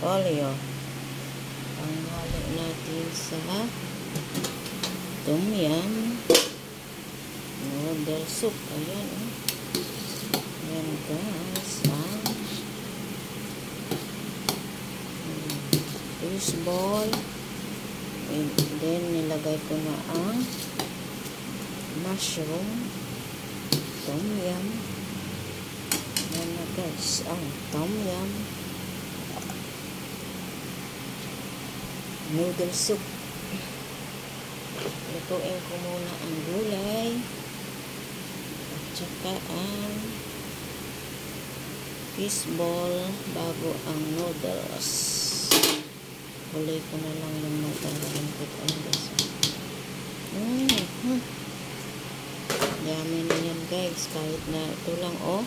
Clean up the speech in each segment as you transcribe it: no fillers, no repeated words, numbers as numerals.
repolyo. Panghalo natin sa tom yum noodle soup. Ayan, oh. Ayan, guys. Fish ball. And then, nilagay ko na ang mushroom. Tom yum. Ayan na, guys. Ang tom yum noodle soup. Lutuin ko muna ang gulay at saka ang fish ball bago ang noodles. Kulay ko na lang yung matanggalin ko ito. Yummy na yan, guys. Kahit na ito lang, oh.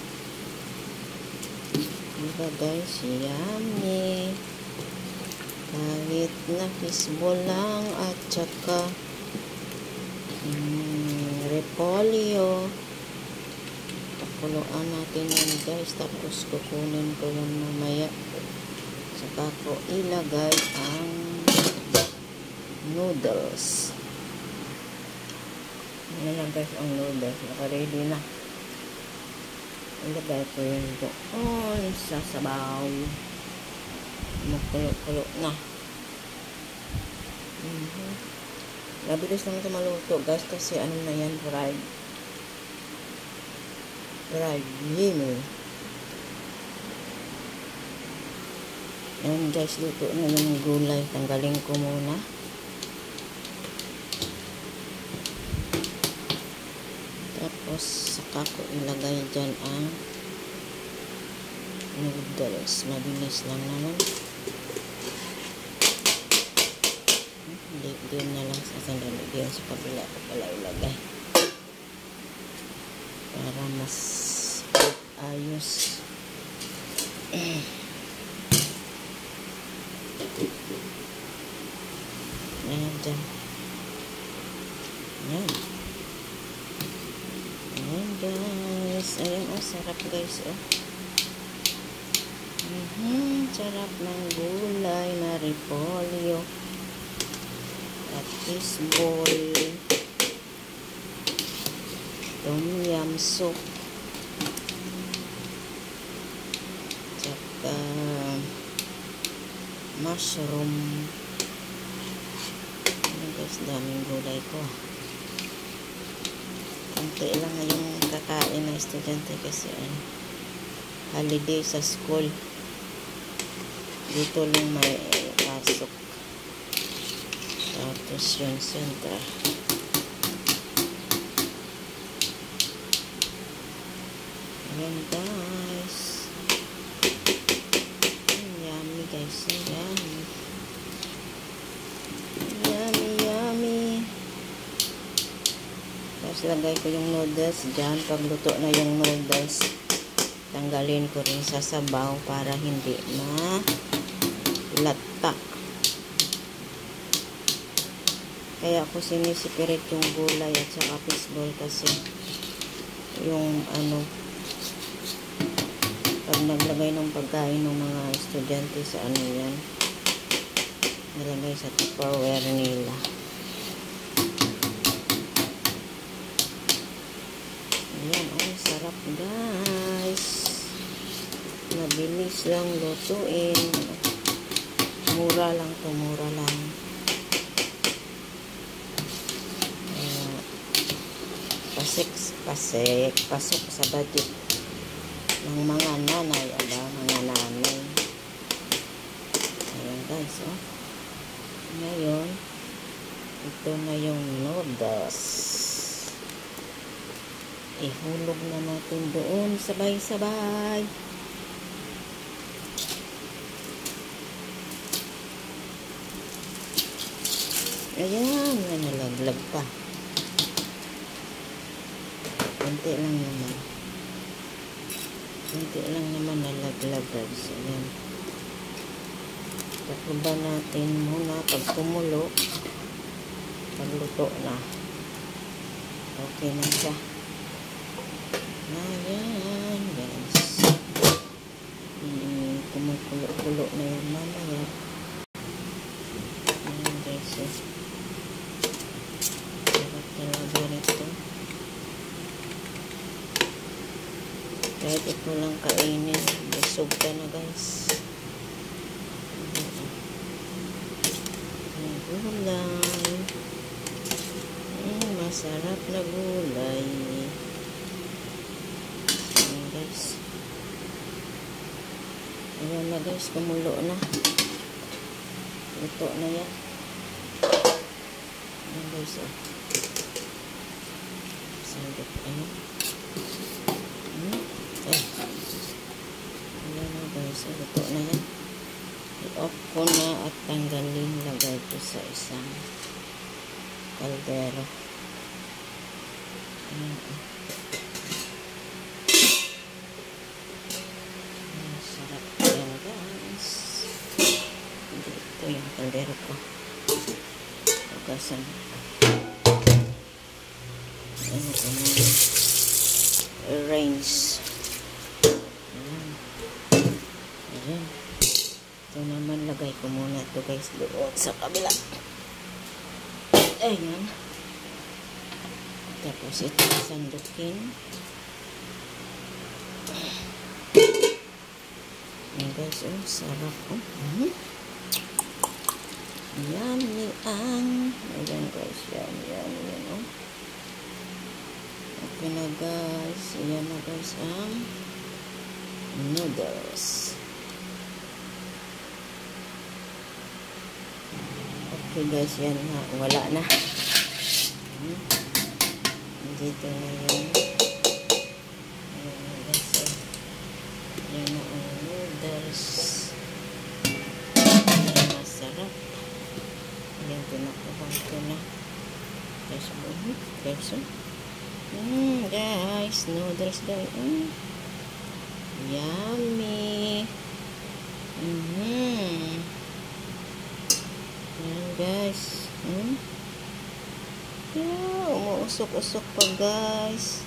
Diba, guys? Yummy. Kahit na fishball lang at saka repolyo. Pakuluan natin yan, guys. Tapos kukunin ko yan mamaya. Saka ko ilagay ang noodles. Yan lang, guys, ang noodles. Naka-ready na. Ilagay ko yun doon sa sabaw. Makulo-kulo na. Mabilis lang ito maluto, guys, kasi ano na yan, fried yemel. Ayan, guys, luto na yung gulay. Tanggalin ko muna. Tapos saka ko ilagay dyan ang noodles. Mabilis lang naman. Diyan na lang sa sandali. Diyan sa kabila ko pala ilagay. Para mas ayos. Ayan dyan. Ayan. Ayan, guys. Ayan, oh. Sarap, guys, oh. Sarap ng gulay na repolyo at fish ball, tom yum soup, tsaka mushroom. Ayan, guys, daming gulay ko. Kunti lang yung kakain na estudyante kasi holiday sa school. Dito lang may pasok. Tapos yung center. Ayan, guys. Yummy, guys. Yummy. Yummy, yummy. Tapos lagay ko yung noodles dyan. Pag luto na yung noodles, tanggalin ko rin sa sabaw para hindi lata. Kaya ako sinisipirit yung gulay at saka fishball kasi yung pag naglagay ng pagkain ng mga estudyante sa yan, nilagay sa tupperware nila. Ayan, oh, sarap, guys. Mabilis lang lutuin. Mura lang to, mura lang. Pasok sa budget ng mga nanay, mga nanay. Ayan, guys, oh. Ngayon, ito na yung noodles. Ihulog na natin doon sabay-sabay. Ayan, nalaglag pa. Kunti lang naman nalaglag, guys. Ayan. Takuban natin muna pag kumulo. Pagluto na. Okay na siya. Ayan, guys. Kumukulo-kulo na yan mamaya. ito lang kainin. Busog ka na guys. Gulay. Masarap na gulay. Ayan guys. Ayan na guys, kumulo na. Ito na yan. Ayan guys, oh. Sandok, ayan. Ayan na guys, ito na yan. I-off ko na at tanggalin, lagay ko sa isang kaldero. Ayan, oh. Sarap yan guys. Ito yung kaldero ko. Ugasan. Ayan ito na. Arrange. Ayan. Ayan. Ito naman, lagay ko muna ito guys doon sa kabila. Ayan. Tapos ito sandukin. Ayan guys, oh, sarap. Oh. Yummy ang. Ayan guys, yan, oh. Okay na guys. Ayan na guys ang noodles. Okay guys, yan na. Wala na. Dito na yan. Ayan na guys. Yan na ang noodles. Ayan, masarap. Ayan, pinakuhan ko na. Guys, guys, noodles guys. Yummy. Ayan guys. Yeah, umuusok-usok pa guys.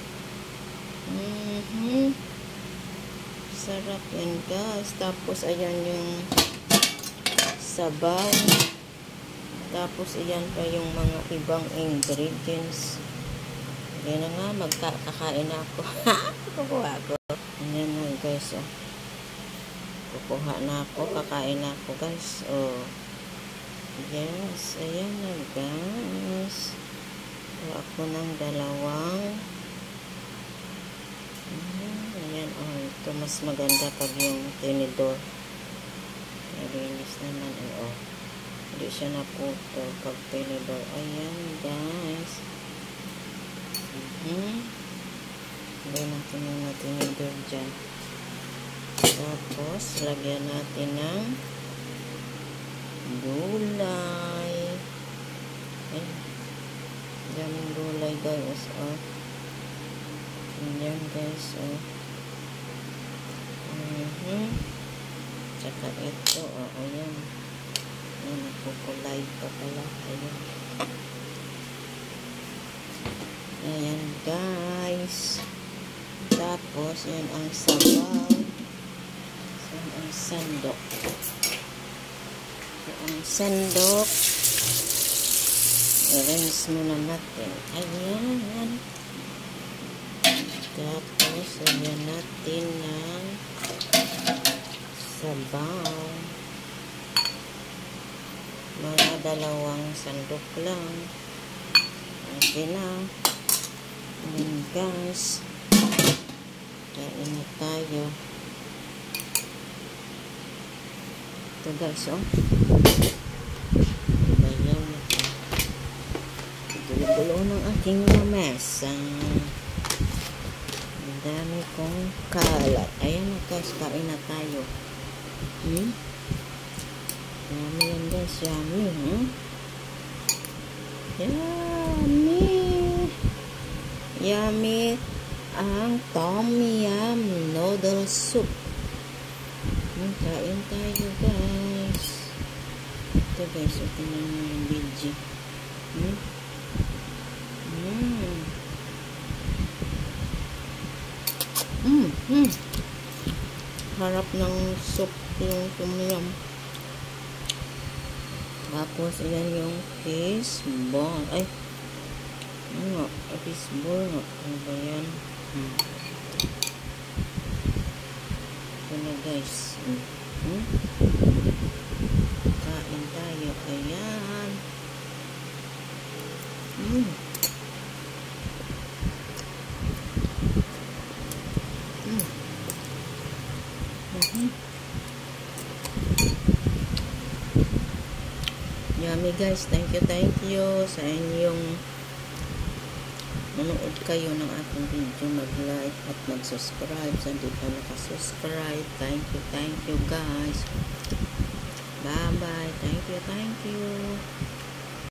Sarap yan guys. Tapos ayan yung sabaw. Tapos ayan pa yung mga ibang ingredients. Ayan na nga, magkakain na ako. Kukuha ko. Ayan na guys. Oh. Kukuha na ako. Kakain na ako guys. Oh. Yes. Ayan na guys. Kuha ako ng dalawang. Ayan. Oh, ito mas maganda pag yung tinidor. Nalinis naman. Oh. Hindi siya naputo pag tinidor. Ayan guys. Lagyan natin yung tinidor dyan. Tapos, lagyan natin ng gulay. Ay, daming gulay guys. Oh. Ayan guys. Oh. Tsaka ito. Oh, ayan. Ayan, nakukulay pa pala. Ayan. Ayan guys. Tapos yan ang sabaw. Yan ang sandok. Yan ang sandok. I-rinse muna natin. Ayan. Tapos lagyan natin ng sabaw. Mga dalawang sandok lang. Okay na. Ayan guys. Kain na tayo. Ito guys, oh. Ayan na ito. Gulo-gulo ng aking lamesa. Ang dami kong kalat. Ayan na guys, kain na tayo. Yummy yan guys, yummy. Yummy. Yummy ang Tom Yum noodle soup. Kain tayo guys. Ito guys, ito na yung video. Harap ng soup yung Tom Yum. Tapos yan yung fish ball. Ay, ano, fish ball. Ano ba yan? guys. Kain tayo. Ayan. Yummy guys. Thank you sa inyong manood kayo ng aking video. Mag-like at mag-subscribe sa hindi pa nakasubscribe. Thank you guys. Bye bye. Thank you.